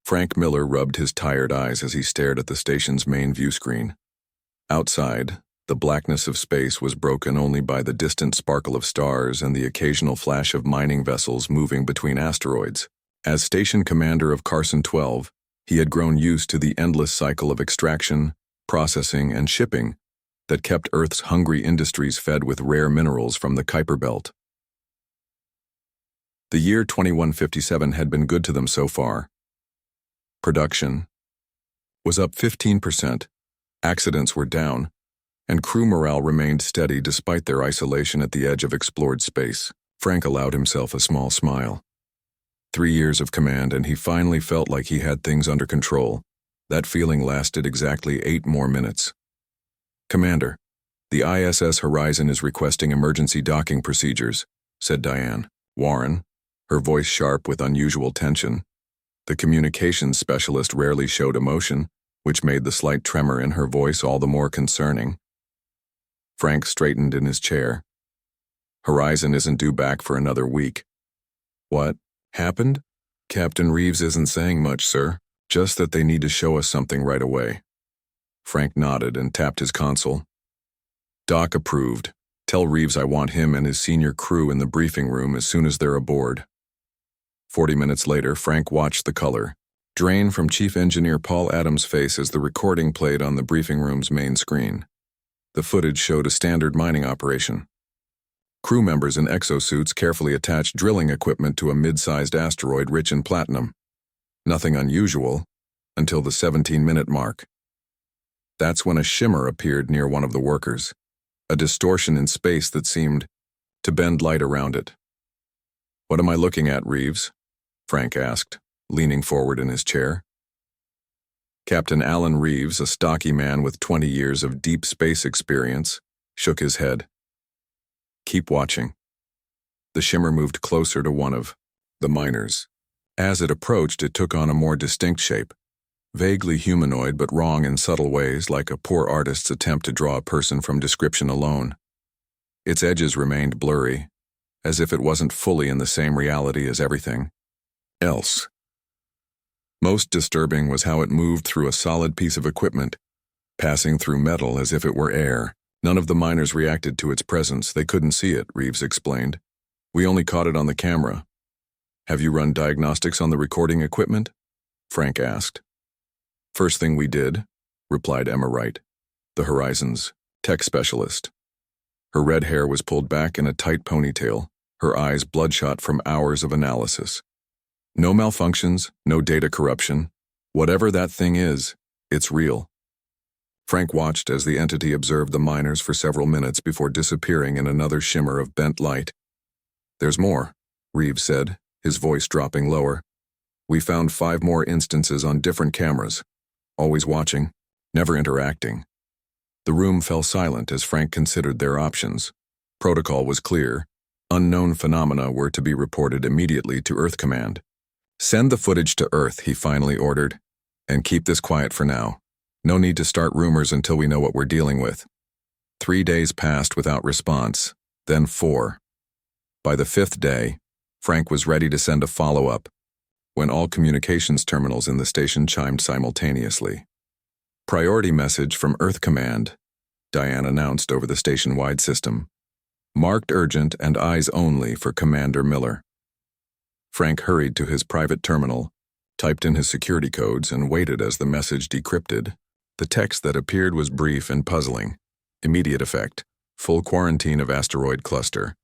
Frank Miller rubbed his tired eyes as he stared at the station's main view screen. Outside, the blackness of space was broken only by the distant sparkle of stars and the occasional flash of mining vessels moving between asteroids. As station commander of Carson 12, he had grown used to the endless cycle of extraction, processing, and shipping that kept Earth's hungry industries fed with rare minerals from the Kuiper Belt. The year 2157 had been good to them so far. Production was up 15%, accidents were down, and crew morale remained steady despite their isolation at the edge of explored space. Frank allowed himself a small smile. 3 years of command, and he finally felt like he had things under control. That feeling lasted exactly 8 more minutes. "Commander, the ISS Horizon is requesting emergency docking procedures," said Diane Warren, her voice sharp with unusual tension. The communications specialist rarely showed emotion, which made the slight tremor in her voice all the more concerning. Frank straightened in his chair. "Horizon isn't due back for another week." "What happened?" "Captain Reeves isn't saying much, sir. Just that they need to show us something right away." Frank nodded and tapped his console. "Doc approved. Tell Reeves I want him and his senior crew in the briefing room as soon as they're aboard." 40 minutes later, Frank watched the color drain from Chief Engineer Paul Adams' face as the recording played on the briefing room's main screen. The footage showed a standard mining operation. Crew members in exosuits carefully attached drilling equipment to a mid-sized asteroid rich in platinum. Nothing unusual until the 17-minute mark. That's when a shimmer appeared near one of the workers, a distortion in space that seemed to bend light around it. "What am I looking at, Reeves?" Frank asked, leaning forward in his chair. Captain Alan Reeves, a stocky man with 20 years of deep space experience, shook his head. "Keep watching." The shimmer moved closer to one of the miners. As it approached, it took on a more distinct shape, vaguely humanoid but wrong in subtle ways, like a poor artist's attempt to draw a person from description alone. Its edges remained blurry, as if it wasn't fully in the same reality as everything else. Most disturbing was how it moved through a solid piece of equipment, passing through metal as if it were air. None of the miners reacted to its presence. They couldn't see it, Reeves explained. "We only caught it on the camera." "Have you run diagnostics on the recording equipment?" Frank asked. "First thing we did," replied Emma Wright, the Horizon's tech specialist. Her red hair was pulled back in a tight ponytail, her eyes bloodshot from hours of analysis. "No malfunctions, no data corruption. Whatever that thing is, it's real." Frank watched as the entity observed the miners for several minutes before disappearing in another shimmer of bent light. "There's more," Reeves said, his voice dropping lower. "We found 5 more instances on different cameras, always watching, never interacting." The room fell silent as Frank considered their options. Protocol was clear. Unknown phenomena were to be reported immediately to Earth Command. "Send the footage to Earth," he finally ordered, "and keep this quiet for now. No need to start rumors until we know what we're dealing with." 3 days passed without response, then 4. By the 5th day, Frank was ready to send a follow-up, when all communications terminals in the station chimed simultaneously. "Priority message from Earth Command," Diane announced over the station-wide system. "Marked urgent and eyes only for Commander Miller." Frank hurried to his private terminal, typed in his security codes, and waited as the message decrypted. The text that appeared was brief and puzzling. Immediate effect: full quarantine of asteroid cluster.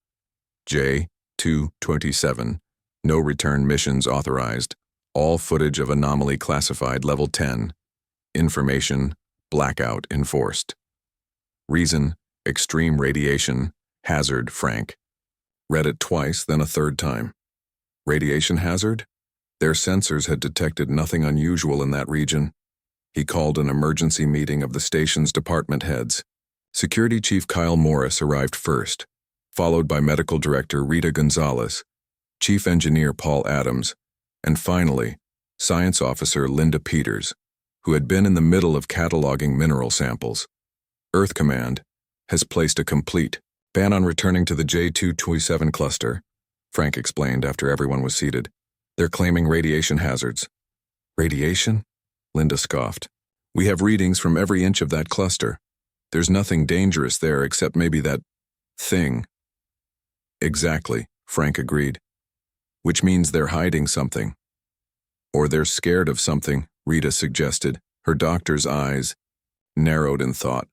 J-227. No return missions authorized. All footage of anomaly classified level 10. Information: blackout enforced. Reason: extreme radiation. Hazard, Frank. Read it twice, then a third time. Radiation hazard? Their sensors had detected nothing unusual in that region. He called an emergency meeting of the station's department heads. Security Chief Kyle Morris arrived first, followed by Medical Director Rita Gonzalez, Chief Engineer Paul Adams, and finally, Science Officer Linda Peters, who had been in the middle of cataloging mineral samples. Earth Command has placed a complete ban on returning to the J227 cluster, Frank explained after everyone was seated. "They're claiming radiation hazards." Radiation? Linda scoffed. We have readings from every inch of that cluster. There's nothing dangerous there except maybe that thing. Exactly, Frank agreed. Which means they're hiding something. Or they're scared of something, Rita suggested, her doctor's eyes narrowed in thought.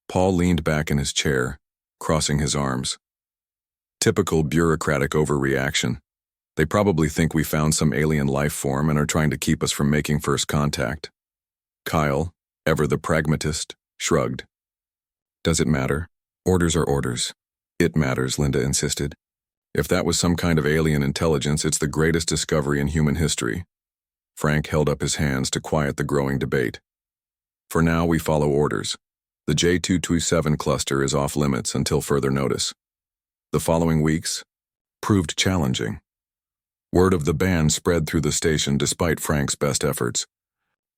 Paul leaned back in his chair, crossing his arms. Typical bureaucratic overreaction. They probably think we found some alien life form and are trying to keep us from making first contact. Kyle, ever the pragmatist, shrugged. Does it matter? Orders are orders. It matters, Linda insisted. If that was some kind of alien intelligence, it's the greatest discovery in human history. Frank held up his hands to quiet the growing debate. For now, we follow orders. The J227 cluster is off limits until further notice. The following weeks proved challenging. Word of the ban spread through the station despite Frank's best efforts.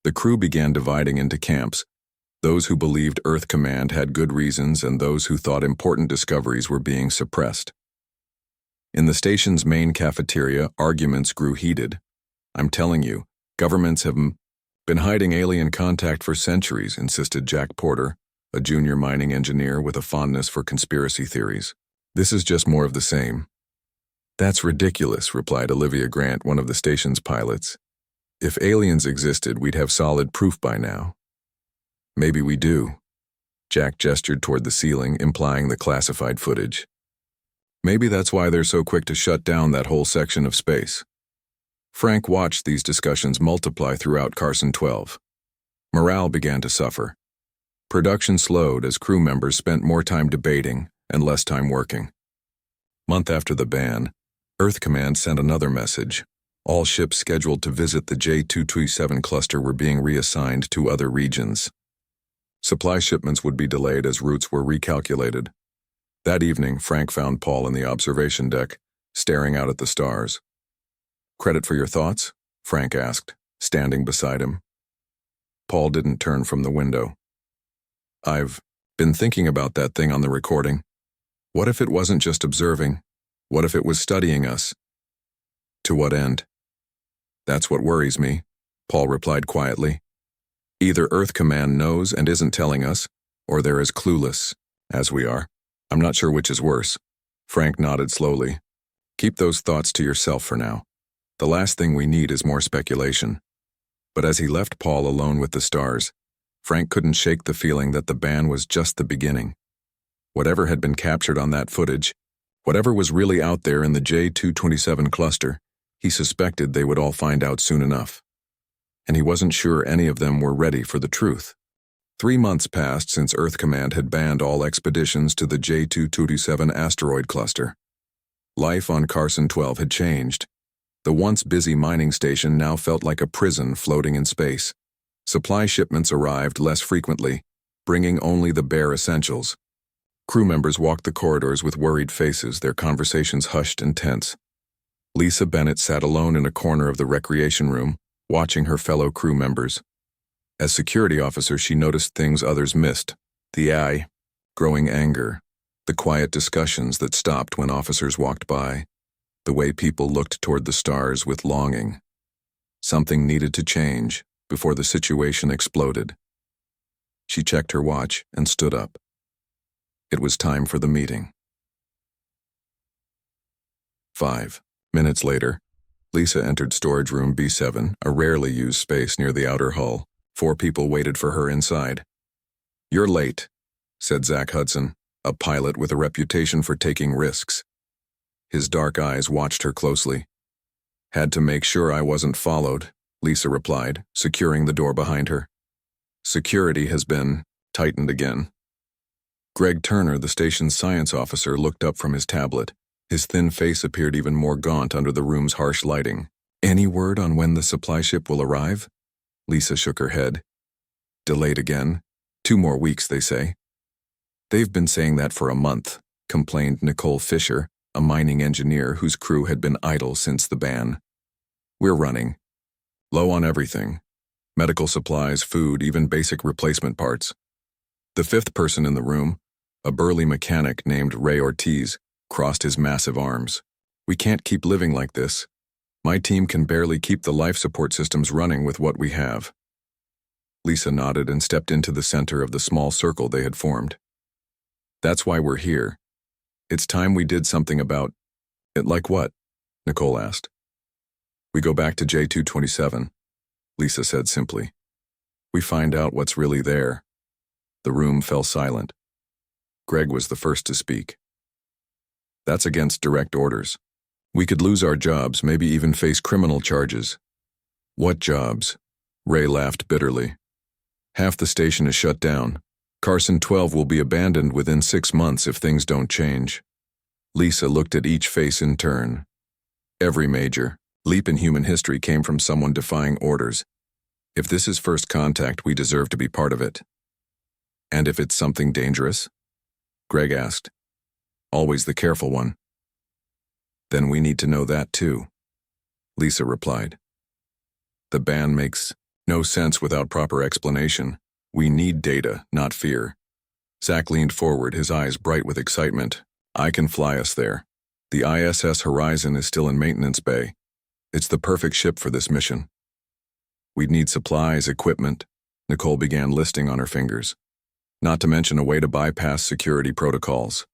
The crew began dividing into camps, those who believed Earth Command had good reasons and those who thought important discoveries were being suppressed. In the station's main cafeteria, arguments grew heated. I'm telling you, governments have been hiding alien contact for centuries, insisted Jack Porter, a junior mining engineer with a fondness for conspiracy theories. This is just more of the same. That's ridiculous, replied Olivia Grant, one of the station's pilots. If aliens existed, we'd have solid proof by now. Maybe we do. Jack gestured toward the ceiling, implying the classified footage. Maybe that's why they're so quick to shut down that whole section of space. Frank watched these discussions multiply throughout Carson 12. Morale began to suffer. Production slowed as crew members spent more time debating and less time working. Month after the ban, Earth Command sent another message. All ships scheduled to visit the J227 cluster were being reassigned to other regions. Supply shipments would be delayed as routes were recalculated. That evening, Frank found Paul in the observation deck, staring out at the stars. Credit for your thoughts? Frank asked, standing beside him. Paul didn't turn from the window. I've been thinking about that thing on the recording. What if it wasn't just observing? What if it was studying us? To what end? That's what worries me, Paul replied quietly. Either Earth Command knows and isn't telling us, or they're as clueless as we are. I'm not sure which is worse. Frank nodded slowly. Keep those thoughts to yourself for now. The last thing we need is more speculation. But as he left Paul alone with the stars, Frank couldn't shake the feeling that the ban was just the beginning. Whatever had been captured on that footage, whatever was really out there in the J227 cluster, he suspected they would all find out soon enough. And he wasn't sure any of them were ready for the truth. 3 months passed since Earth Command had banned all expeditions to the J227 asteroid cluster. Life on Carson 12 had changed. The once busy mining station now felt like a prison floating in space. Supply shipments arrived less frequently, bringing only the bare essentials. Crew members walked the corridors with worried faces, their conversations hushed and tense. Lisa Bennett sat alone in a corner of the recreation room, watching her fellow crew members. As security officer, she noticed things others missed: the growing anger, the quiet discussions that stopped when officers walked by, the way people looked toward the stars with longing. Something needed to change before the situation exploded. She checked her watch and stood up. It was time for the meeting. 5 minutes later, Lisa entered storage room B7, a rarely used space near the outer hull. 4 people waited for her inside. You're late, said Zach Hudson, a pilot with a reputation for taking risks. His dark eyes watched her closely. Had to make sure I wasn't followed, Lisa replied, securing the door behind her. Security has been tightened again. Greg Turner, the station's science officer, looked up from his tablet. His thin face appeared even more gaunt under the room's harsh lighting. Any word on when the supply ship will arrive? Lisa shook her head. Delayed again. 2 more weeks, they say. They've been saying that for a month, complained Nicole Fisher, a mining engineer whose crew had been idle since the ban. We're running. Low on everything. Medical supplies, food, even basic replacement parts. The 5th person in the room, a burly mechanic named Ray Ortiz, crossed his massive arms. We can't keep living like this. My team can barely keep the life support systems running with what we have. Lisa nodded and stepped into the center of the small circle they had formed. That's why we're here. It's time we did something about it. Like what? Nicole asked. We go back to J227, Lisa said simply. We find out what's really there. The room fell silent. Greg was the first to speak. That's against direct orders. We could lose our jobs, maybe even face criminal charges. What jobs? Ray laughed bitterly. Half the station is shut down. Carson 12 will be abandoned within 6 months if things don't change. Lisa looked at each face in turn. Every major leap in human history came from someone defying orders. If this is first contact, we deserve to be part of it. And if it's something dangerous? Greg asked. Always the careful one. Then we need to know that too, Lisa replied. The ban makes no sense without proper explanation. We need data, not fear. Zach leaned forward, his eyes bright with excitement. I can fly us there. The ISS Horizon is still in maintenance bay. It's the perfect ship for this mission. We'd need supplies, equipment. Nicole began listing on her fingers. Not to mention a way to bypass security protocols.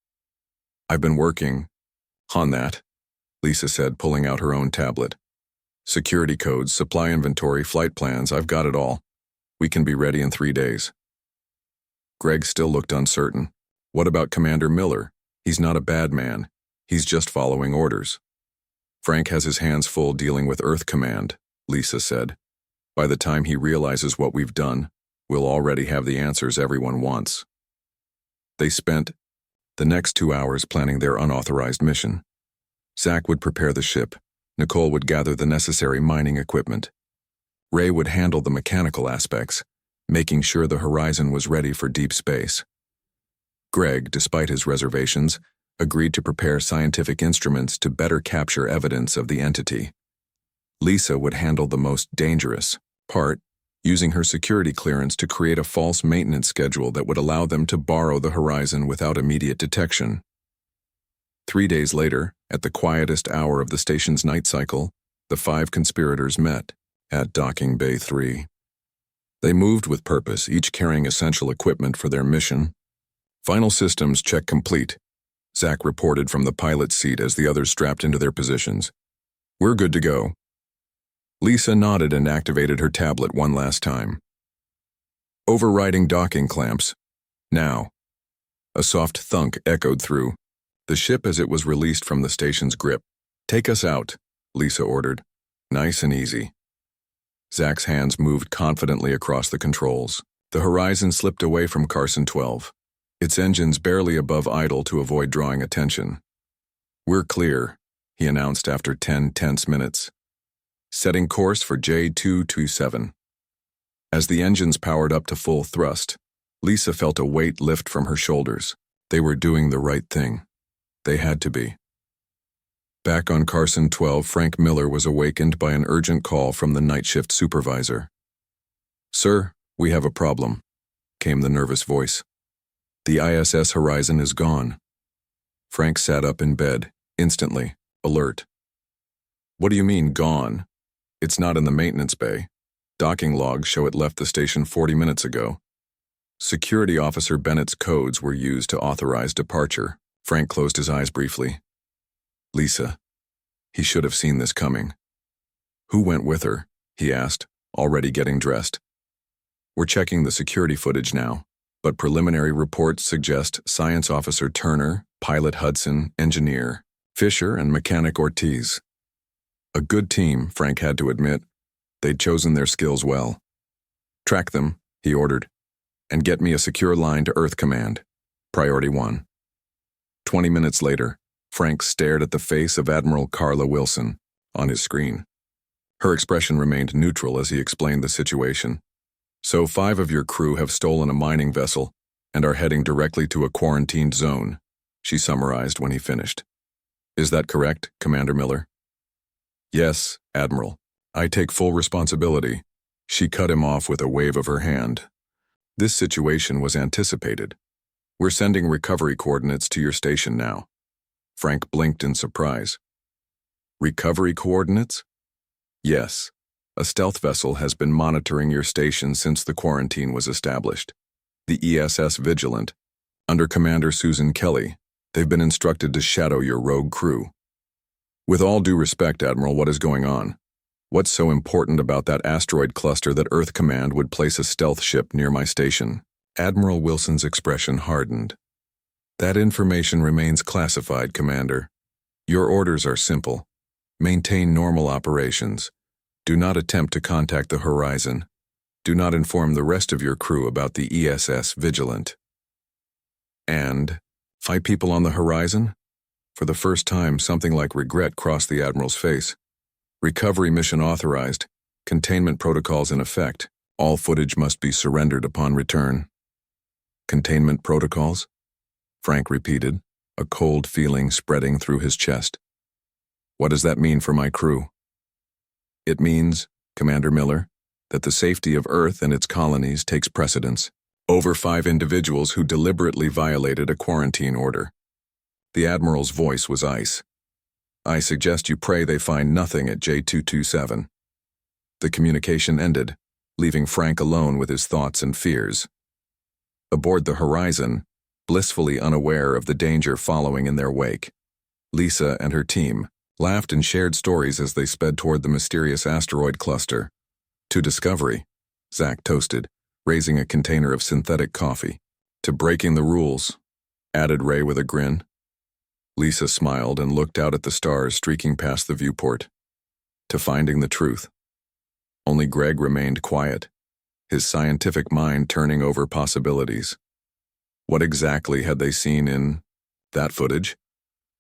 I've been working on that, Lisa said, pulling out her own tablet. Security codes, supply inventory, flight plans, I've got it all. We can be ready in 3 days. Greg still looked uncertain. What about Commander Miller? He's not a bad man. He's just following orders. Frank has his hands full dealing with Earth Command, Lisa said. By the time he realizes what we've done, we'll already have the answers everyone wants. They spent the next 2 hours planning their unauthorized mission. Zach would prepare the ship. Nicole would gather the necessary mining equipment. Ray would handle the mechanical aspects, making sure the Horizon was ready for deep space. Greg, despite his reservations, agreed to prepare scientific instruments to better capture evidence of the entity. Lisa would handle the most dangerous part, using her security clearance to create a false maintenance schedule that would allow them to borrow the Horizon without immediate detection. 3 days later, at the quietest hour of the station's night cycle, the 5 conspirators met at Docking Bay 3. They moved with purpose, each carrying essential equipment for their mission. Final systems check complete, Zach reported from the pilot's seat as the others strapped into their positions. We're good to go. Lisa nodded and activated her tablet one last time. Overriding docking clamps. Now. A soft thunk echoed through the ship as it was released from the station's grip. Take us out, Lisa ordered. Nice and easy. Zach's hands moved confidently across the controls. The Horizon slipped away from Carson 12, its engines barely above idle to avoid drawing attention. We're clear, he announced after 10 tense minutes. Setting course for J227. As the engines powered up to full thrust, Lisa felt a weight lift from her shoulders. They were doing the right thing. They had to be. Back on Carson 12, Frank Miller was awakened by an urgent call from the night shift supervisor. Sir, we have a problem, came the nervous voice. The ISS Horizon is gone. Frank sat up in bed, instantly, alert. What do you mean, gone? It's not in the maintenance bay. Docking logs show it left the station 40 minutes ago. Security Officer Bennett's codes were used to authorize departure. Frank closed his eyes briefly. Lisa. He should have seen this coming. Who went with her? He asked, already getting dressed. We're checking the security footage now, but preliminary reports suggest Science Officer Turner, Pilot Hudson, Engineer Fisher, and Mechanic Ortiz. A good team, Frank had to admit. They'd chosen their skills well. Track them, he ordered, and get me a secure line to Earth Command. Priority 1. 20 minutes later, Frank stared at the face of Admiral Carla Wilson on his screen. Her expression remained neutral as he explained the situation. So 5 of your crew have stolen a mining vessel and are heading directly to a quarantined zone, she summarized when he finished. Is that correct, Commander Miller? Yes, Admiral. I take full responsibility. She cut him off with a wave of her hand. This situation was anticipated. We're sending recovery coordinates to your station now. Frank blinked in surprise. Recovery coordinates? Yes. A stealth vessel has been monitoring your station since the quarantine was established. The ESS Vigilant, under Commander Susan Kelly. They've been instructed to shadow your rogue crew. With all due respect, Admiral, what is going on? What's so important about that asteroid cluster that Earth Command would place a stealth ship near my station? Admiral Wilson's expression hardened. That information remains classified, Commander. Your orders are simple. Maintain normal operations. Do not attempt to contact the horizon. Do not inform the rest of your crew about the ESS Vigilant. And 5 people on the horizon? For the first time, something like regret crossed the Admiral's face. Recovery mission authorized. Containment protocols in effect. All footage must be surrendered upon return. Containment protocols? Frank repeated, a cold feeling spreading through his chest. What does that mean for my crew? It means, Commander Miller, that the safety of Earth and its colonies takes precedence over 5 individuals who deliberately violated a quarantine order. The Admiral's voice was ice. I suggest you pray they find nothing at J227. The communication ended, leaving Frank alone with his thoughts and fears. Aboard the horizon, blissfully unaware of the danger following in their wake, Lisa and her team laughed and shared stories as they sped toward the mysterious asteroid cluster. To discovery, Zach toasted, raising a container of synthetic coffee. To breaking the rules, added Ray with a grin. Lisa smiled and looked out at the stars streaking past the viewport. To finding the truth. Only Greg remained quiet, his scientific mind turning over possibilities. What exactly had they seen in that footage?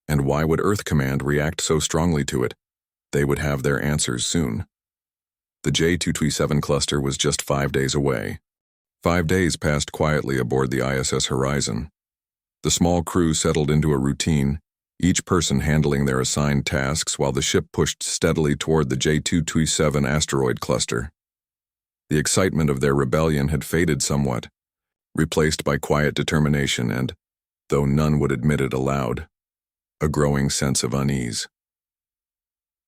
And why would Earth Command react so strongly to it? They would have their answers soon. The J227 cluster was just 5 days away. 5 days passed quietly aboard the ISS Horizon. The small crew settled into a routine, each person handling their assigned tasks while the ship pushed steadily toward the J227 asteroid cluster. The excitement of their rebellion had faded somewhat, replaced by quiet determination and, though none would admit it aloud, a growing sense of unease.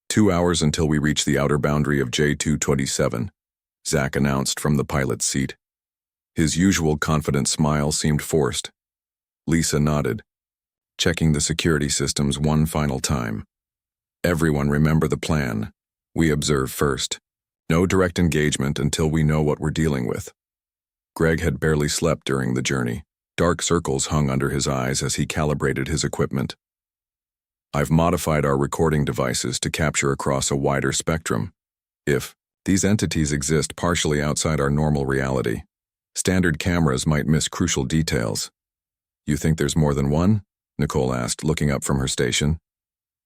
2 hours until we reach the outer boundary of J227, Zach announced from the pilot's seat. His usual confident smile seemed forced. Lisa nodded, checking the security systems one final time. Everyone remember the plan. We observe first. No direct engagement until we know what we're dealing with. Greg had barely slept during the journey. Dark circles hung under his eyes as he calibrated his equipment. I've modified our recording devices to capture across a wider spectrum. If these entities exist partially outside our normal reality, standard cameras might miss crucial details. You think there's more than one? Nicole asked, looking up from her station.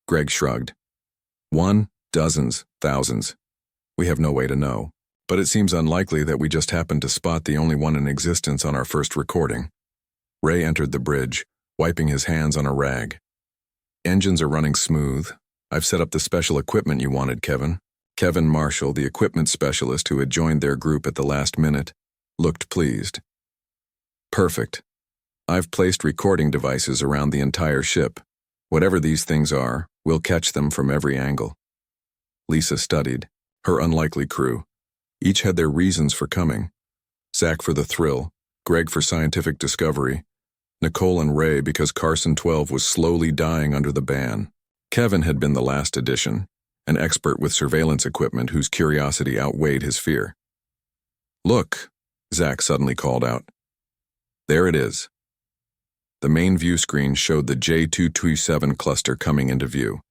Greg shrugged. 1, dozens, thousands. We have no way to know. But it seems unlikely that we just happened to spot the only one in existence on our first recording. Ray entered the bridge, wiping his hands on a rag. Engines are running smooth. I've set up the special equipment you wanted, Kevin. Kevin Marshall, the equipment specialist who had joined their group at the last minute, looked pleased. Perfect. I've placed recording devices around the entire ship. Whatever these things are, we'll catch them from every angle. Lisa studied, her unlikely crew. Each had their reasons for coming. Zach for the thrill, Greg for scientific discovery, Nicole and Ray because Carson 12 was slowly dying under the ban. Kevin had been the last addition, an expert with surveillance equipment whose curiosity outweighed his fear. Look, Zach suddenly called out. There it is. The main view screen showed the J227 cluster coming into view.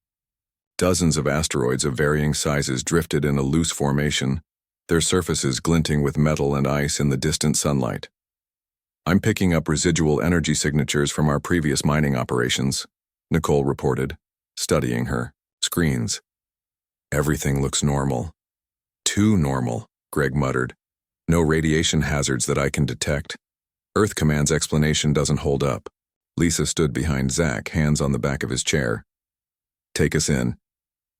Dozens of asteroids of varying sizes drifted in a loose formation, their surfaces glinting with metal and ice in the distant sunlight. I'm picking up residual energy signatures from our previous mining operations, Nicole reported, studying her screens. Everything looks normal. Too normal, Greg muttered. No radiation hazards that I can detect. Earth Command's explanation doesn't hold up. Lisa stood behind Zach, hands on the back of his chair. Take us in.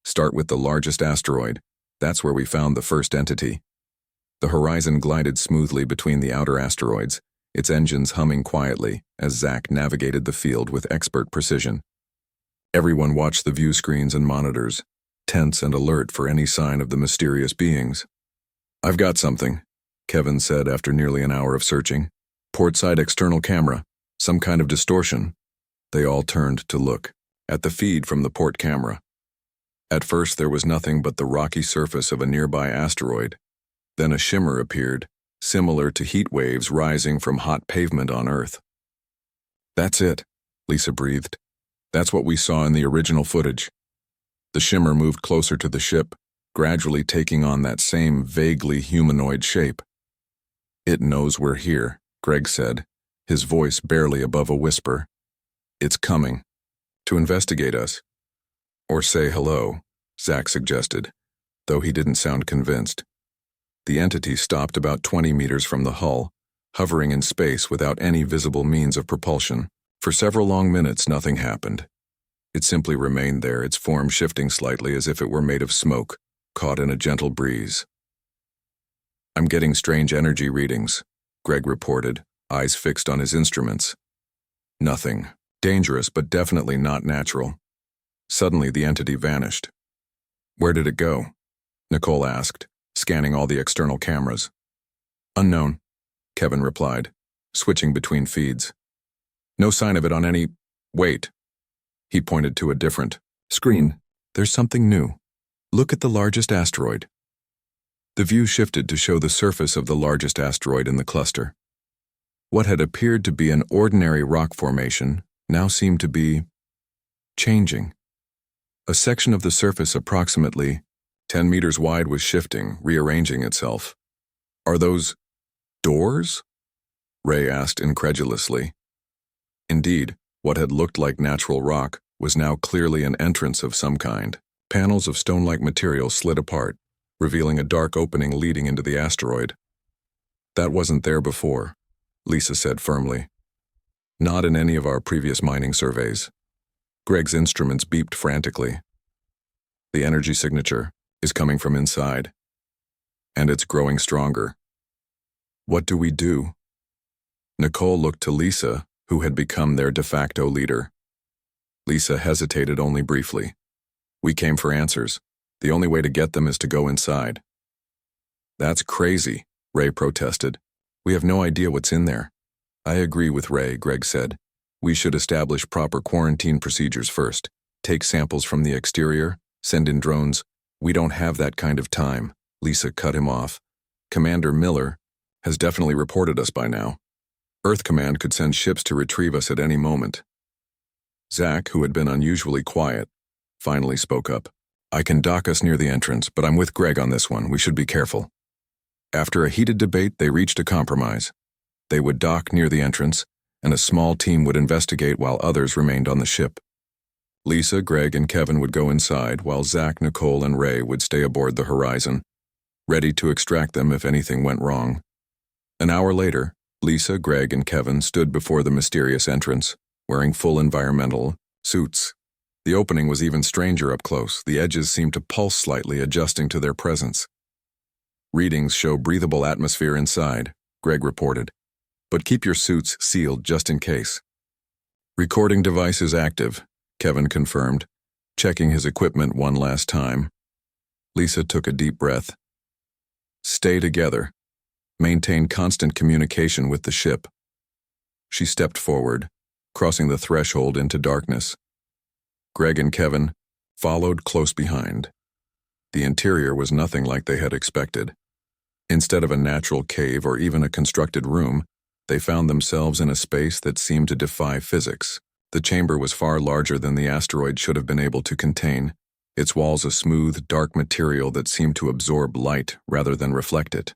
Start with the largest asteroid. That's where we found the first entity. The horizon glided smoothly between the outer asteroids, its engines humming quietly as Zach navigated the field with expert precision. Everyone watched the view screens and monitors. tense and alert for any sign of the mysterious beings. "I've got something," Kevin said after nearly an hour of searching. "Portside external camera. Some kind of distortion." They all turned to look at the feed from the port camera. At first there was nothing but the rocky surface of a nearby asteroid. Then a shimmer appeared, similar to heat waves rising from hot pavement on Earth. "That's it," Lisa breathed. "That's what we saw in the original footage." The shimmer moved closer to the ship, gradually taking on that same vaguely humanoid shape. "It knows we're here," Greg said, his voice barely above a whisper. "It's coming. To investigate us." "Or say hello," Zach suggested, though he didn't sound convinced. The entity stopped about 20 meters from the hull, hovering in space without any visible means of propulsion. For several long minutes, nothing happened. It simply remained there, its form shifting slightly as if it were made of smoke, caught in a gentle breeze. "I'm getting strange energy readings," Greg reported, eyes fixed on his instruments. "Nothing. Dangerous, but definitely not natural." Suddenly, the entity vanished. "Where did it go?" Nicole asked, scanning all the external cameras. "Unknown," Kevin replied, switching between feeds. "No sign of it on any... Wait." He pointed to a different screen. "There's something new. Look at the largest asteroid." The view shifted to show the surface of the largest asteroid in the cluster. What had appeared to be an ordinary rock formation now seemed to be changing. A section of the surface approximately 10 meters wide was shifting, rearranging itself. "Are those doors?" Ray asked incredulously. Indeed, what had looked like natural rock was now clearly an entrance of some kind. Panels of stone-like material slid apart, revealing a dark opening leading into the asteroid. "That wasn't there before," Lisa said firmly. "Not in any of our previous mining surveys." Greg's instruments beeped frantically. "The energy signature is coming from inside, and it's growing stronger. What do we do?" Nicole looked to Lisa, who had become their de facto leader. Lisa hesitated only briefly. "We came for answers. The only way to get them is to go inside." "That's crazy," Ray protested. "We have no idea what's in there." "I agree with Ray," Greg said. "We should establish proper quarantine procedures first. Take samples from the exterior, send in drones." "We don't have that kind of time," Lisa cut him off. "Commander Miller has definitely reported us by now. Earth Command could send ships to retrieve us at any moment." Zach, who had been unusually quiet, finally spoke up. "I can dock us near the entrance, but I'm with Greg on this one. We should be careful." After a heated debate, they reached a compromise. They would dock near the entrance, and a small team would investigate while others remained on the ship. Lisa, Greg, and Kevin would go inside, while Zach, Nicole, and Ray would stay aboard the Horizon, ready to extract them if anything went wrong. An hour later, Lisa, Greg, and Kevin stood before the mysterious entrance, wearing full environmental suits. The opening was even stranger up close. The edges seemed to pulse slightly, adjusting to their presence. "Readings show breathable atmosphere inside," Greg reported. "But keep your suits sealed just in case." "Recording device is active," Kevin confirmed, checking his equipment one last time. Lisa took a deep breath. "Stay together. Maintain constant communication with the ship." She stepped forward, crossing the threshold into darkness. Greg and Kevin followed close behind. The interior was nothing like they had expected. Instead of a natural cave or even a constructed room, they found themselves in a space that seemed to defy physics. The chamber was far larger than the asteroid should have been able to contain, its walls a smooth, dark material that seemed to absorb light rather than reflect it.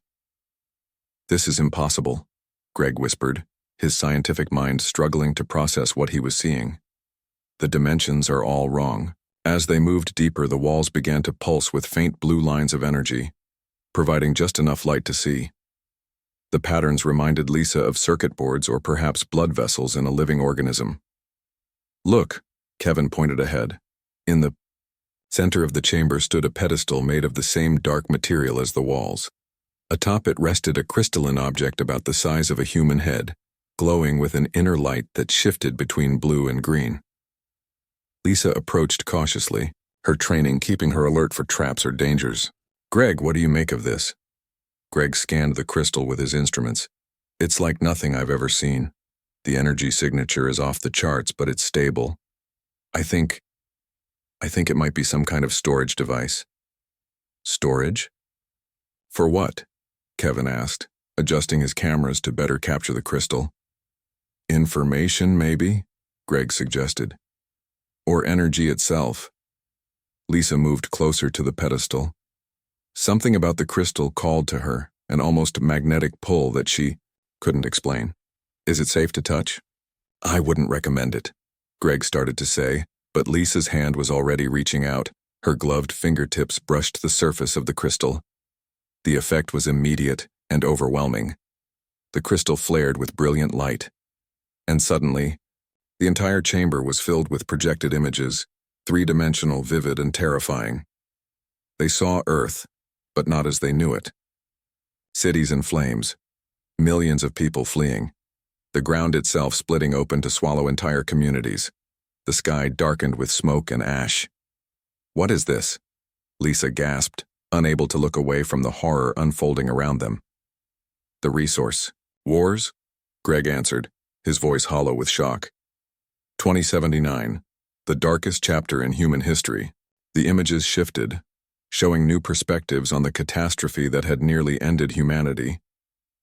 "This is impossible," Greg whispered, his scientific mind struggling to process what he was seeing. "The dimensions are all wrong." As they moved deeper, the walls began to pulse with faint blue lines of energy, providing just enough light to see. The patterns reminded Lisa of circuit boards or perhaps blood vessels in a living organism. "Look," Kevin pointed ahead. In the center of the chamber stood a pedestal made of the same dark material as the walls. Atop it rested a crystalline object about the size of a human head, glowing with an inner light that shifted between blue and green. Lisa approached cautiously, her training keeping her alert for traps or dangers. "Greg, what do you make of this?" Greg scanned the crystal with his instruments. "It's like nothing I've ever seen. The energy signature is off the charts, but it's stable. I think it might be some kind of storage device." "Storage? For what?" Kevin asked, adjusting his cameras to better capture the crystal. "Information, maybe?" Greg suggested. "Or energy itself." Lisa moved closer to the pedestal. Something about the crystal called to her, an almost magnetic pull that she couldn't explain. "Is it safe to touch?" "I wouldn't recommend it," Greg started to say, but Lisa's hand was already reaching out. Her gloved fingertips brushed the surface of the crystal. The effect was immediate and overwhelming. The crystal flared with brilliant light. And suddenly, the entire chamber was filled with projected images, three-dimensional, vivid, and terrifying. They saw Earth, but not as they knew it. Cities in flames, millions of people fleeing, the ground itself splitting open to swallow entire communities, the sky darkened with smoke and ash. "What is this?" Lisa gasped, unable to look away from the horror unfolding around them. "The resource. Wars?" Greg answered, his voice hollow with shock. 2079, the darkest chapter in human history. The images shifted, showing new perspectives on the catastrophe that had nearly ended humanity,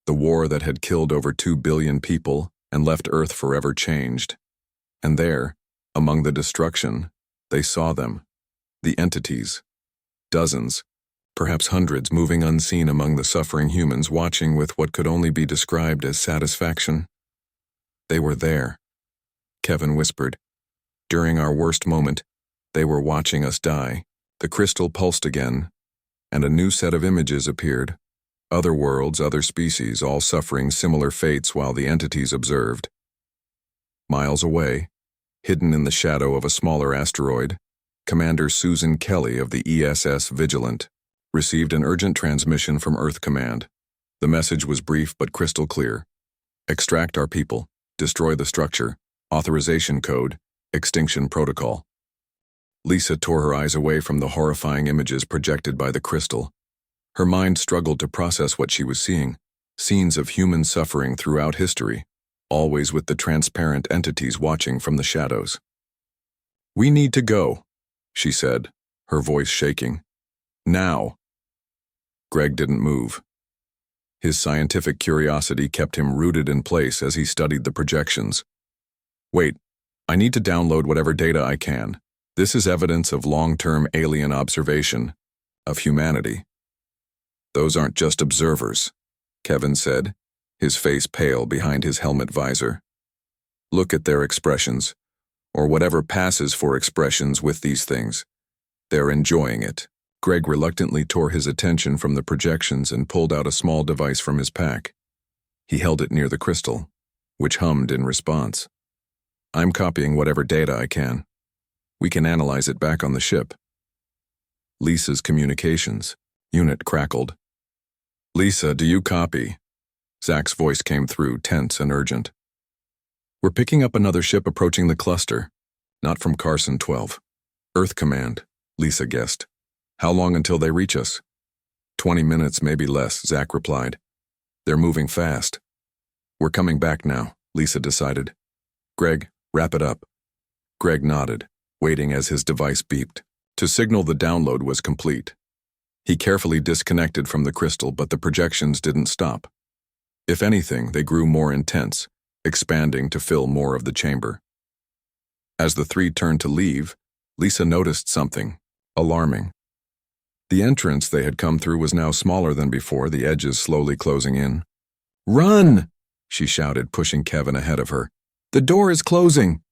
the war that had killed over 2 billion people and left Earth forever changed. And there, among the destruction, they saw them, the entities, dozens, perhaps hundreds moving unseen among the suffering humans watching with what could only be described as satisfaction. "They were there," Kevin whispered. "During our worst moment, they were watching us die." The crystal pulsed again, and a new set of images appeared. Other worlds, other species, all suffering similar fates while the entities observed. Miles away, hidden in the shadow of a smaller asteroid, Commander Susan Kelly of the ESS Vigilant received an urgent transmission from Earth Command. The message was brief but crystal clear. "Extract our people. Destroy the structure. Authorization code. Extinction protocol." Lisa tore her eyes away from the horrifying images projected by the crystal. Her mind struggled to process what she was seeing. Scenes of human suffering throughout history, always with the transparent entities watching from the shadows. "We need to go," she said, her voice shaking. "Now." Greg didn't move. His scientific curiosity kept him rooted in place as he studied the projections. "Wait, I need to download whatever data I can. This is evidence of long-term alien observation of humanity." "Those aren't just observers," Kevin said, his face pale behind his helmet visor. "Look at their expressions, or whatever passes for expressions with these things. They're enjoying it." Greg reluctantly tore his attention from the projections and pulled out a small device from his pack. He held it near the crystal, which hummed in response. "I'm copying whatever data I can. We can analyze it back on the ship." Lisa's communications unit crackled. "Lisa, do you copy?" Zach's voice came through, tense and urgent. "We're picking up another ship approaching the cluster. Not from Carson 12. Earth Command," Lisa guessed. "How long until they reach us?" 20 minutes, maybe less, Zach replied. "They're moving fast." "We're coming back now," Lisa decided. "Greg, wrap it up." Greg nodded, waiting as his device beeped. To signal the download was complete. He carefully disconnected from the crystal, but the projections didn't stop. If anything, they grew more intense, expanding to fill more of the chamber. As the three turned to leave, Lisa noticed something alarming. The entrance they had come through was now smaller than before, the edges slowly closing in. "Run!" she shouted, pushing Kevin ahead of her. "The door is closing!"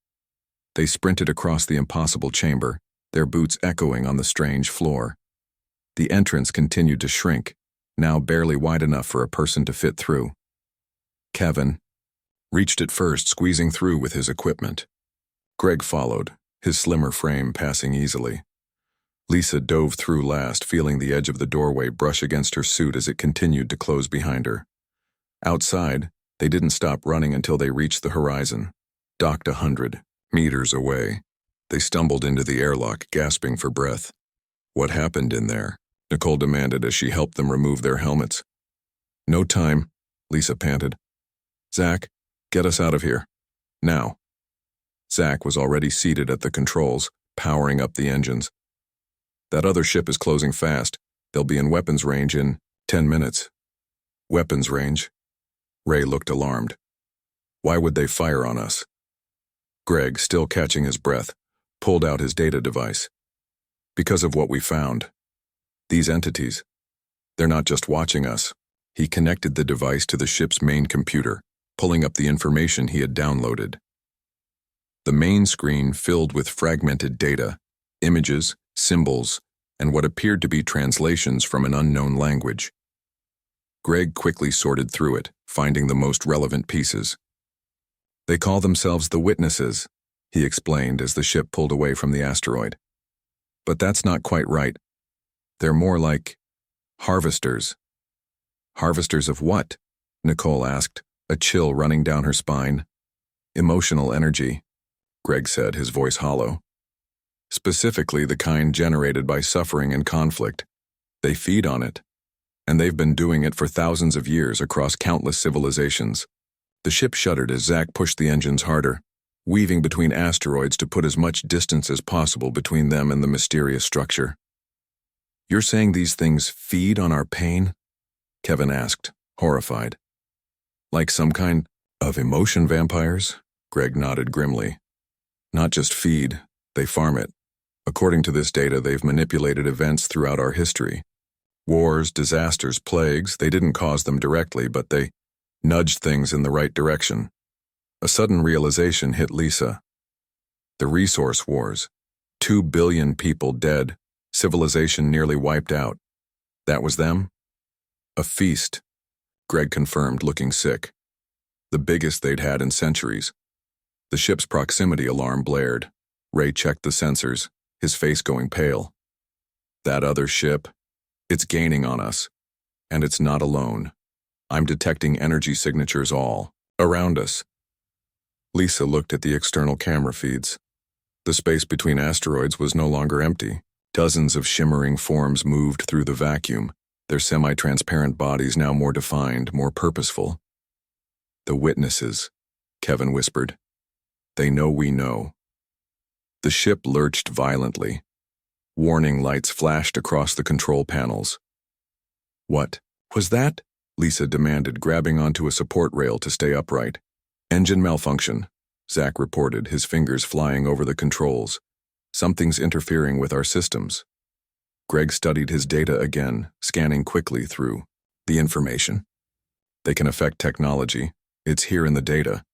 They sprinted across the impossible chamber, their boots echoing on the strange floor. The entrance continued to shrink, now barely wide enough for a person to fit through. Kevin reached it first, squeezing through with his equipment. Greg followed, his slimmer frame passing easily. Lisa dove through last, feeling the edge of the doorway brush against her suit as it continued to close behind her. Outside, they didn't stop running until they reached the horizon, docked 100 meters away. They stumbled into the airlock, gasping for breath. What happened in there? Nicole demanded as she helped them remove their helmets. No time, Lisa panted. Zach, get us out of here. Now. Zach was already seated at the controls, powering up the engines. That other ship is closing fast. They'll be in weapons range in 10 minutes. Weapons range? Ray looked alarmed. Why would they fire on us? Greg, still catching his breath, pulled out his data device. Because of what we found. These entities, they're not just watching us. He connected the device to the ship's main computer, pulling up the information he had downloaded. The main screen filled with fragmented data, images, symbols, and what appeared to be translations from an unknown language. Greg quickly sorted through it, finding the most relevant pieces. They call themselves the Witnesses, he explained as the ship pulled away from the asteroid. But that's not quite right. They're more like harvesters. Harvesters of what? Nicole asked, a chill running down her spine. Emotional energy, Greg said, his voice hollow. Specifically the kind generated by suffering and conflict. They feed on it. And they've been doing it for thousands of years across countless civilizations. The ship shuddered as Zach pushed the engines harder, weaving between asteroids to put as much distance as possible between them and the mysterious structure. You're saying these things feed on our pain? Kevin asked, horrified. Like some kind of emotion vampires? Greg nodded grimly. Not just feed, they farm it. According to this data, they've manipulated events throughout our history. Wars, disasters, plagues, they didn't cause them directly, but they nudged things in the right direction. A sudden realization hit Lisa. The resource wars. 2 billion people dead, civilization nearly wiped out. That was them? A feast, Greg confirmed, looking sick. The biggest they'd had in centuries. The ship's proximity alarm blared. Ray checked the sensors, his face going pale. That other ship, it's gaining on us. And it's not alone. I'm detecting energy signatures all around us. Lisa looked at the external camera feeds. The space between asteroids was no longer empty. Dozens of shimmering forms moved through the vacuum, their semi-transparent bodies now more defined, more purposeful. The Witnesses, Kevin whispered. They know we know. The ship lurched violently. Warning lights flashed across the control panels. What was that? Lisa demanded, grabbing onto a support rail to stay upright. Engine malfunction, Zach reported, his fingers flying over the controls. Something's interfering with our systems. Greg studied his data again, scanning quickly through the information. They can affect technology. It's here in the data.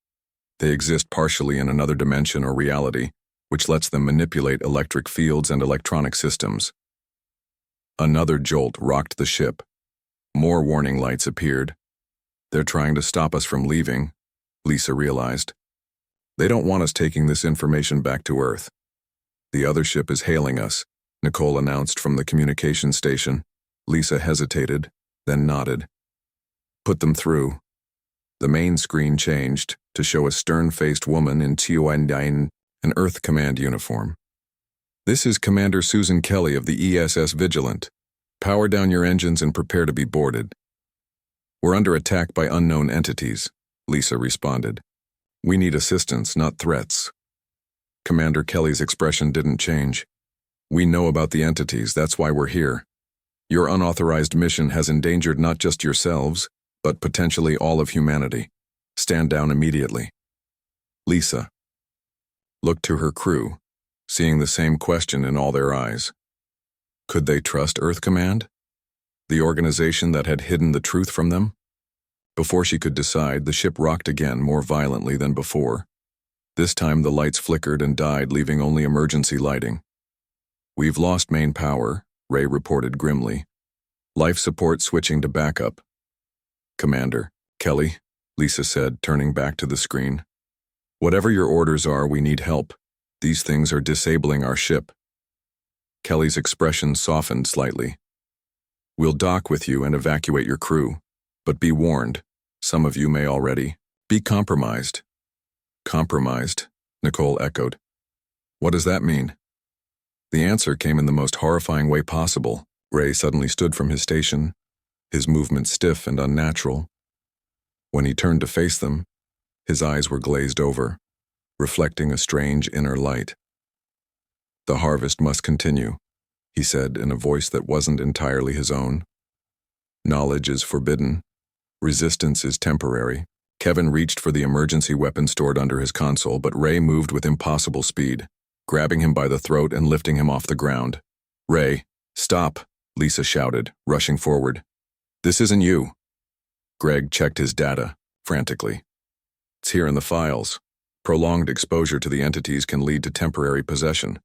They exist partially in another dimension or reality, which lets them manipulate electric fields and electronic systems. Another jolt rocked the ship. More warning lights appeared. They're trying to stop us from leaving, Lisa realized. They don't want us taking this information back to Earth. The other ship is hailing us, Nicole announced from the communication station. Lisa hesitated, then nodded. Put them through. The main screen changed to show a stern-faced woman in Tianjin, an Earth Command uniform. This is Commander Susan Kelly of the ESS Vigilant. Power down your engines and prepare to be boarded. We're under attack by unknown entities, Lisa responded. We need assistance, not threats. Commander Kelly's expression didn't change. We know about the entities, that's why we're here. Your unauthorized mission has endangered not just yourselves, but potentially all of humanity. Stand down immediately. Lisa looked to her crew, seeing the same question in all their eyes. Could they trust Earth Command? The organization that had hidden the truth from them? Before she could decide, the ship rocked again, more violently than before. This time the lights flickered and died, leaving only emergency lighting. We've lost main power, Ray reported grimly. Life support switching to backup. Commander Kelly, Lisa said, turning back to the screen. Whatever your orders are, we need help. These things are disabling our ship. Kelly's expression softened slightly. We'll dock with you and evacuate your crew. But be warned, some of you may already be compromised. Compromised, Nicole echoed. What does that mean? The answer came in the most horrifying way possible. Ray suddenly stood from his station, his movements stiff and unnatural. When he turned to face them, his eyes were glazed over, reflecting a strange inner light. "The harvest must continue," he said in a voice that wasn't entirely his own. "Knowledge is forbidden. Resistance is temporary." Kevin reached for the emergency weapon stored under his console, but Ray moved with impossible speed, grabbing him by the throat and lifting him off the ground. "Ray, stop," Lisa shouted, rushing forward. "This isn't you." Greg checked his data, frantically. "It's here in the files. Prolonged exposure to the entities can lead to temporary possession.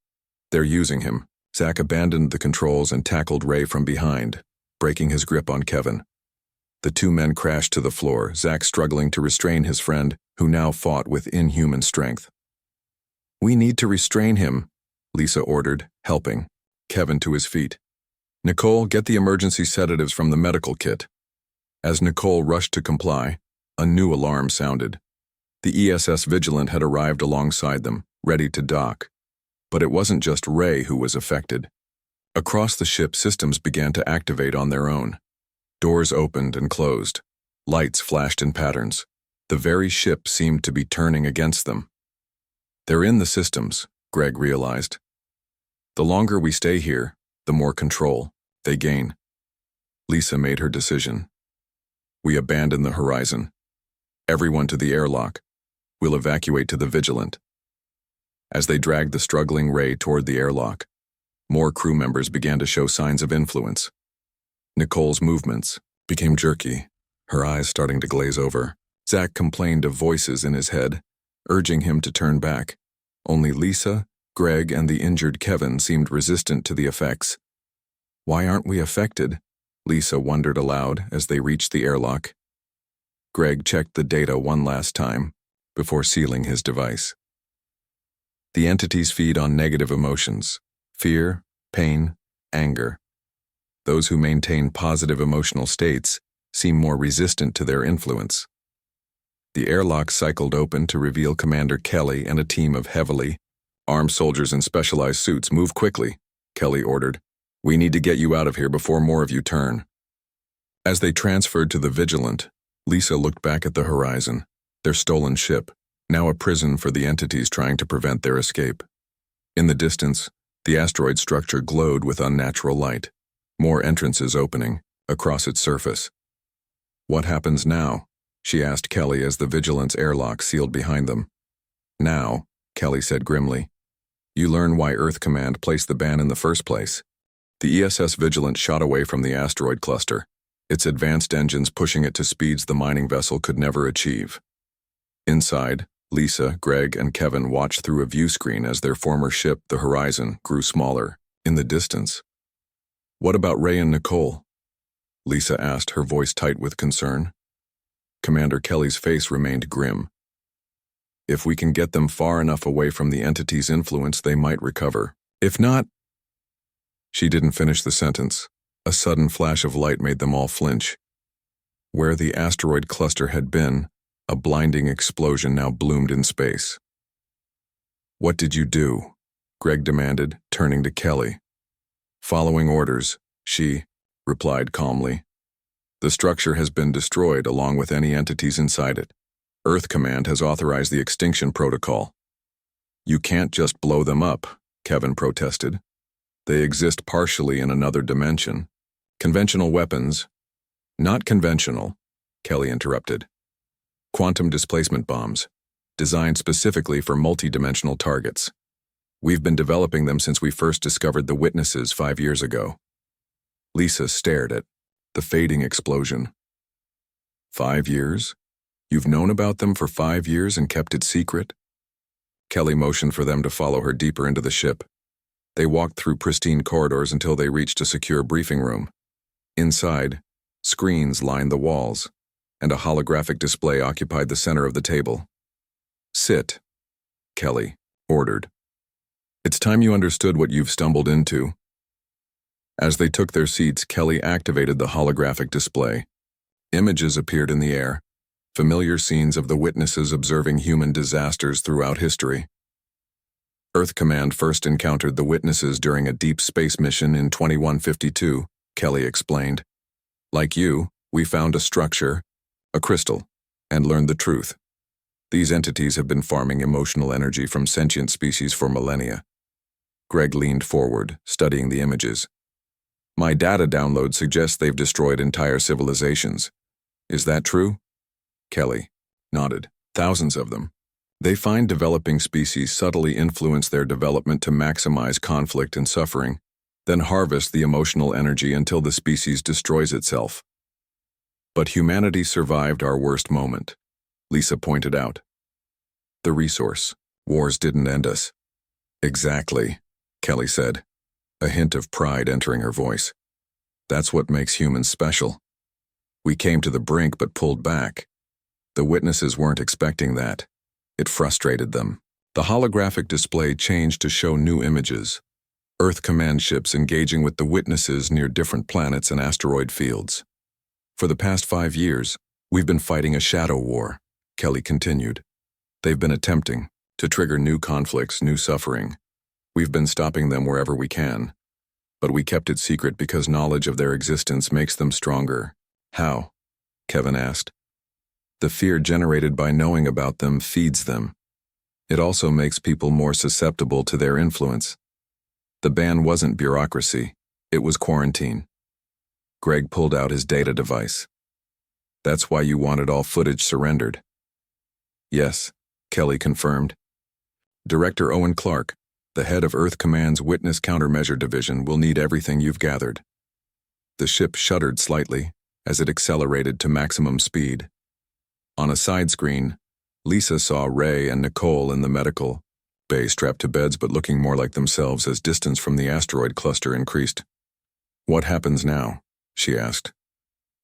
They're using him." Zach abandoned the controls and tackled Ray from behind, breaking his grip on Kevin. The two men crashed to the floor, Zach struggling to restrain his friend, who now fought with inhuman strength. "We need to restrain him," Lisa ordered, helping Kevin to his feet. "Nicole, get the emergency sedatives from the medical kit." As Nicole rushed to comply, a new alarm sounded. The ESS Vigilant had arrived alongside them, ready to dock. But it wasn't just Ray who was affected. Across the ship, systems began to activate on their own. Doors opened and closed. Lights flashed in patterns. The very ship seemed to be turning against them. "They're in the systems," Greg realized. "The longer we stay here, the more control they gain." Lisa made her decision. "We abandon the horizon. Everyone to the airlock. We'll evacuate to the Vigilant." As they dragged the struggling Ray toward the airlock, more crew members began to show signs of influence. Nicole's movements became jerky, her eyes starting to glaze over. Zach complained of voices in his head, urging him to turn back. Only Lisa, Greg, and the injured Kevin seemed resistant to the effects. "Why aren't we affected?" Lisa wondered aloud as they reached the airlock. Greg checked the data one last time before sealing his device. The entities feed on negative emotions: fear, pain, anger. Those who maintain positive emotional states seem more resistant to their influence. The airlock cycled open to reveal Commander Kelly and a team of heavily armed soldiers in specialized suits. "Move quickly," Kelly ordered. "We need to get you out of here before more of you turn." As they transferred to the Vigilant, Lisa looked back at the horizon, their stolen ship, now a prison for the entities trying to prevent their escape. In the distance, the asteroid structure glowed with unnatural light, more entrances opening across its surface. "What happens now?" she asked Kelly as the Vigilant's airlock sealed behind them. "Now," Kelly said grimly, "you learn why Earth Command placed the ban in the first place." The ESS Vigilant shot away from the asteroid cluster, its advanced engines pushing it to speeds the mining vessel could never achieve. Inside, Lisa, Greg, and Kevin watched through a view screen as their former ship, the Horizon, grew smaller, in the distance. "What about Ray and Nicole?" Lisa asked, her voice tight with concern. Commander Kelly's face remained grim. "If we can get them far enough away from the entity's influence, they might recover. If not—" She didn't finish the sentence. A sudden flash of light made them all flinch. Where the asteroid cluster had been, a blinding explosion now bloomed in space. "What did you do?" Greg demanded, turning to Kelly. "Following orders," she replied calmly. "The structure has been destroyed along with any entities inside it. Earth Command has authorized the extinction protocol." "You can't just blow them up," Kevin protested. "They exist partially in another dimension. Conventional weapons—" "Not conventional," Kelly interrupted. "Quantum displacement bombs, designed specifically for multidimensional targets. We've been developing them since we first discovered the witnesses 5 years ago." Lisa stared at the fading explosion. 5 years? You've known about them for 5 years and kept it secret?" Kelly motioned for them to follow her deeper into the ship. They walked through pristine corridors until they reached a secure briefing room. Inside, screens lined the walls, and a holographic display occupied the center of the table. "Sit," Kelly ordered. "It's time you understood what you've stumbled into." As they took their seats, Kelly activated the holographic display. Images appeared in the air, familiar scenes of the witnesses observing human disasters throughout history. Earth Command first encountered the witnesses during a deep space mission in 2152, Kelly explained. Like you, we found a structure, a crystal, and learned the truth. These entities have been farming emotional energy from sentient species for millennia. Greg leaned forward, studying the images. My data download suggests they've destroyed entire civilizations. Is that true? Kelly nodded. Thousands of them. They find developing species subtly influence their development to maximize conflict and suffering, then harvest the emotional energy until the species destroys itself. But humanity survived our worst moment, Lisa pointed out. The resource. Wars didn't end us. Exactly, Kelly said, a hint of pride entering her voice. That's what makes humans special. We came to the brink but pulled back. The witnesses weren't expecting that. It frustrated them. The holographic display changed to show new images. Earth command ships engaging with the witnesses near different planets and asteroid fields. For the past 5 years, we've been fighting a shadow war, Kelly continued. They've been attempting to trigger new conflicts, new suffering. We've been stopping them wherever we can. But we kept it secret because knowledge of their existence makes them stronger. How? Kevin asked. The fear generated by knowing about them feeds them. It also makes people more susceptible to their influence. The ban wasn't bureaucracy, it was quarantine. Greg pulled out his data device. That's why you wanted all footage surrendered. Yes, Kelly confirmed. Director Owen Clark, the head of Earth Command's Witness Countermeasure Division, will need everything you've gathered. The ship shuddered slightly as it accelerated to maximum speed. On a side screen, Lisa saw Ray and Nicole in the medical bay strapped to beds but looking more like themselves as distance from the asteroid cluster increased. What happens now? She asked.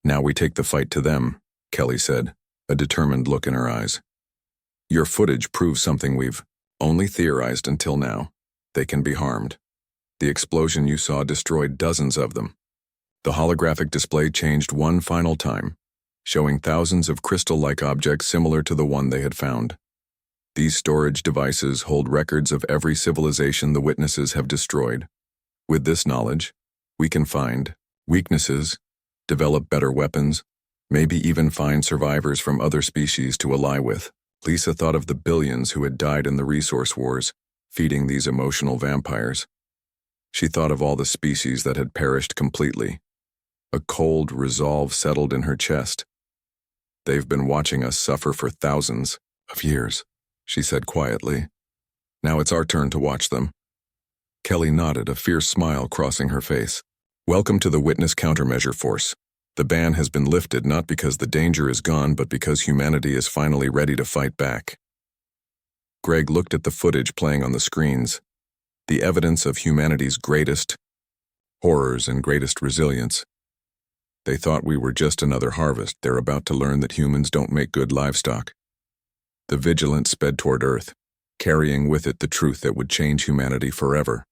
Now we take the fight to them, Kelly said, a determined look in her eyes. Your footage proves something we've only theorized until now. They can be harmed. The explosion you saw destroyed dozens of them. The holographic display changed one final time, showing thousands of crystal-like objects similar to the one they had found. These storage devices hold records of every civilization the witnesses have destroyed. With this knowledge, we can find weaknesses, develop better weapons, maybe even find survivors from other species to ally with. Lisa thought of the billions who had died in the resource wars, feeding these emotional vampires. She thought of all the species that had perished completely. A cold resolve settled in her chest. They've been watching us suffer for thousands of years, she said quietly. Now it's our turn to watch them. Kelly nodded, a fierce smile crossing her face. Welcome to the Witness Countermeasure Force. The ban has been lifted not because the danger is gone, but because humanity is finally ready to fight back. Greg looked at the footage playing on the screens, the evidence of humanity's greatest horrors and greatest resilience. They thought we were just another harvest. They're about to learn that humans don't make good livestock. The Vigilant sped toward Earth, carrying with it the truth that would change humanity forever.